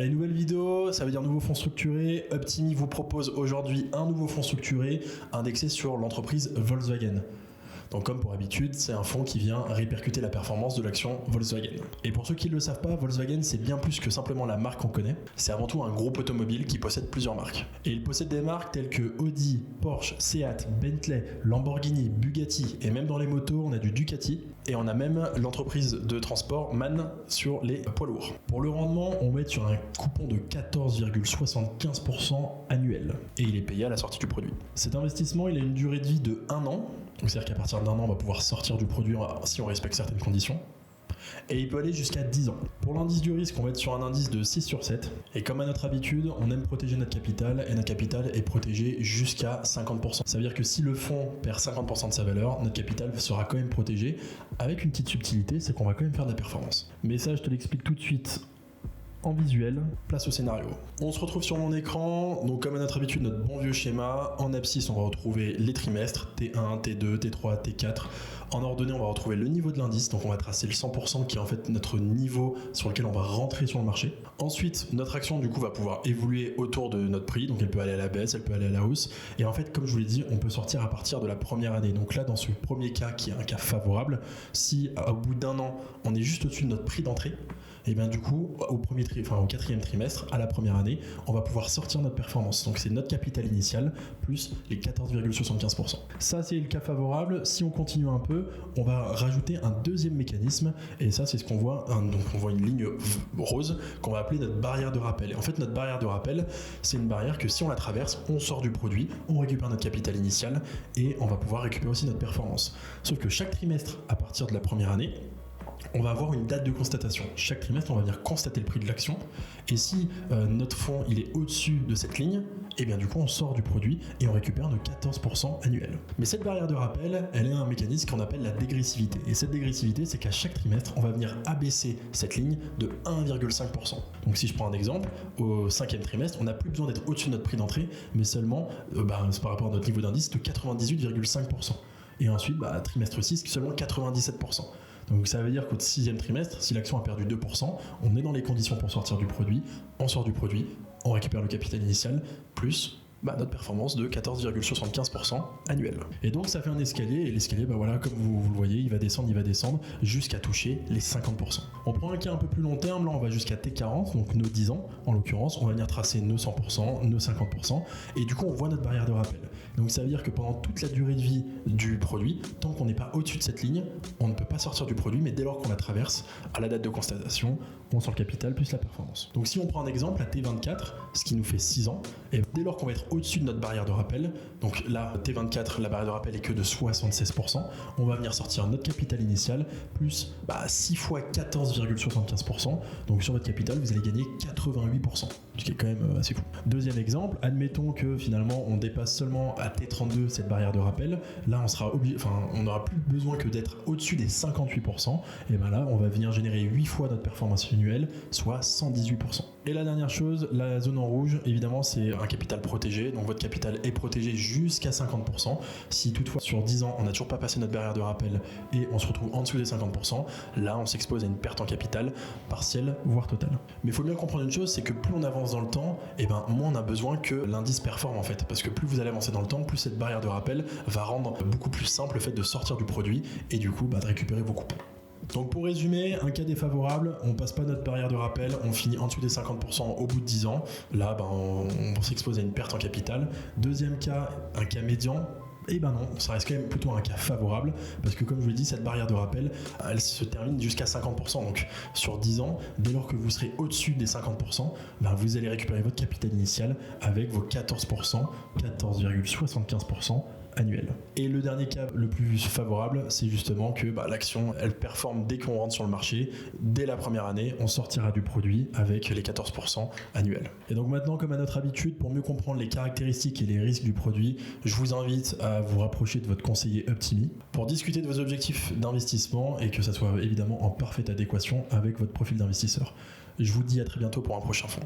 Allez, nouvelle vidéo, ça veut dire nouveau fonds structuré. Optimi vous propose aujourd'hui un nouveau fonds structuré indexé sur l'entreprise Volkswagen. Donc comme pour habitude, c'est un fonds qui vient répercuter la performance de l'action Volkswagen. Et pour ceux qui ne le savent pas, Volkswagen c'est bien plus que simplement la marque qu'on connaît. C'est avant tout un groupe automobile qui possède plusieurs marques. Et il possède des marques telles que Audi, Porsche, Seat, Bentley, Lamborghini, Bugatti et même dans les motos on a du Ducati. Et on a même l'entreprise de transport MAN sur les poids lourds. Pour le rendement, on va être sur un coupon de 14,75% annuel. Et il est payé à la sortie du produit. Cet investissement, il a une durée de vie de 1 an. C'est-à-dire qu'à partir d'un an, on va pouvoir sortir du produit si on respecte certaines conditions. Et il peut aller jusqu'à 10 ans. Pour l'indice du risque, on va être sur un indice de 6 sur 7. Et comme à notre habitude, on aime protéger notre capital et notre capital est protégé jusqu'à 50%. Ça veut dire que si le fonds perd 50% de sa valeur, notre capital sera quand même protégé avec une petite subtilité, c'est qu'on va quand même faire de la performance. Mais ça, je te l'explique tout de suite en visuel. Place au scénario. On se retrouve sur mon écran, donc comme à notre habitude, notre bon vieux schéma. En abscisse, on va retrouver les trimestres, T1, T2, T3, T4. En ordonnée, on va retrouver le niveau de l'indice, donc on va tracer le 100% qui est en fait notre niveau sur lequel on va rentrer sur le marché. Ensuite, notre action du coup va pouvoir évoluer autour de notre prix, donc elle peut aller à la baisse, elle peut aller à la hausse. Et en fait, comme je vous l'ai dit, on peut sortir à partir de la première année. Donc là, dans ce premier cas qui est un cas favorable, si au bout d'un an, on est juste au-dessus de notre prix d'entrée, et bien du coup, au quatrième trimestre, à la première année, on va pouvoir sortir notre performance. Donc c'est notre capital initial plus les 14,75%. Ça, c'est le cas favorable. Si on continue un peu, on va rajouter un deuxième mécanisme. Et ça, c'est ce qu'on voit. Donc on voit une ligne rose qu'on va appeler notre barrière de rappel. Et en fait, notre barrière de rappel, c'est une barrière que si on la traverse, on sort du produit, on récupère notre capital initial et on va pouvoir récupérer aussi notre performance. Sauf que chaque trimestre, à partir de la première année, on va avoir une date de constatation. Chaque trimestre, on va venir constater le prix de l'action. Et si notre fonds il est au-dessus de cette ligne, et bien du coup, on sort du produit et on récupère nos 14% annuels. Mais cette barrière de rappel, elle est un mécanisme qu'on appelle la dégressivité. Et cette dégressivité, c'est qu'à chaque trimestre, on va venir abaisser cette ligne de 1,5%. Donc si je prends un exemple, au 5e trimestre, on n'a plus besoin d'être au-dessus de notre prix d'entrée, mais seulement c'est par rapport à notre niveau d'indice de 98,5%. Et ensuite, trimestre 6, seulement 97%. Donc ça veut dire qu'au 6e trimestre, si l'action a perdu 2%, on est dans les conditions pour sortir du produit, on sort du produit, on récupère le capital initial, plus notre performance de 14,75% annuel. Et donc ça fait un escalier, et l'escalier, comme vous le voyez, il va descendre jusqu'à toucher les 50%. On prend un cas un peu plus long terme, là on va jusqu'à T40, donc nos 10 ans en l'occurrence, on va venir tracer nos 100%, nos 50%, et du coup on voit notre barrière de rappel. Donc ça veut dire que pendant toute la durée de vie du produit, tant qu'on n'est pas au-dessus de cette ligne, on ne peut pas sortir du produit, mais dès lors qu'on la traverse, à la date de constatation, on sort le capital plus la performance. Donc si on prend un exemple, la T24, ce qui nous fait 6 ans, et dès lors qu'on va être au-dessus de notre barrière de rappel, donc là, T24, la barrière de rappel est que de 76%, on va venir sortir notre capital initial plus 6 fois 14,75%, donc sur votre capital, vous allez gagner 88%, ce qui est quand même assez fou. Deuxième exemple, admettons que finalement, on dépasse seulement à T32 cette barrière de rappel, là, on n'aura plus besoin que d'être au-dessus des 58%, et là, on va venir générer 8 fois notre performance annuelle, soit 118%. Et la dernière chose, la zone en rouge, évidemment, c'est un capital protégé. Donc votre capital est protégé jusqu'à 50%. Si toutefois, sur 10 ans, on n'a toujours pas passé notre barrière de rappel et on se retrouve en dessous des 50%, là, on s'expose à une perte en capital partielle, voire totale. Mais il faut bien comprendre une chose, c'est que plus on avance dans le temps, moins on a besoin que l'indice performe en fait. Parce que plus vous allez avancer dans le temps, plus cette barrière de rappel va rendre beaucoup plus simple le fait de sortir du produit et du coup, de récupérer vos coupons. Donc pour résumer, un cas défavorable, on passe pas notre barrière de rappel, on finit en dessous des 50% au bout de 10 ans. Là, on s'expose à une perte en capital. Deuxième cas, un cas médian. Non, ça reste quand même plutôt un cas favorable parce que comme je vous l'ai dit, cette barrière de rappel, elle se termine jusqu'à 50%. Donc sur 10 ans, dès lors que vous serez au-dessus des 50%, vous allez récupérer votre capital initial avec vos 14%, 14,75% annuel. Et le dernier cas le plus favorable, c'est justement que l'action, elle performe dès qu'on rentre sur le marché. Dès la première année, on sortira du produit avec les 14% annuels. Et donc maintenant, comme à notre habitude, pour mieux comprendre les caractéristiques et les risques du produit, je vous invite à vous rapprocher de votre conseiller Optimi pour discuter de vos objectifs d'investissement et que ça soit évidemment en parfaite adéquation avec votre profil d'investisseur. Je vous dis à très bientôt pour un prochain fonds.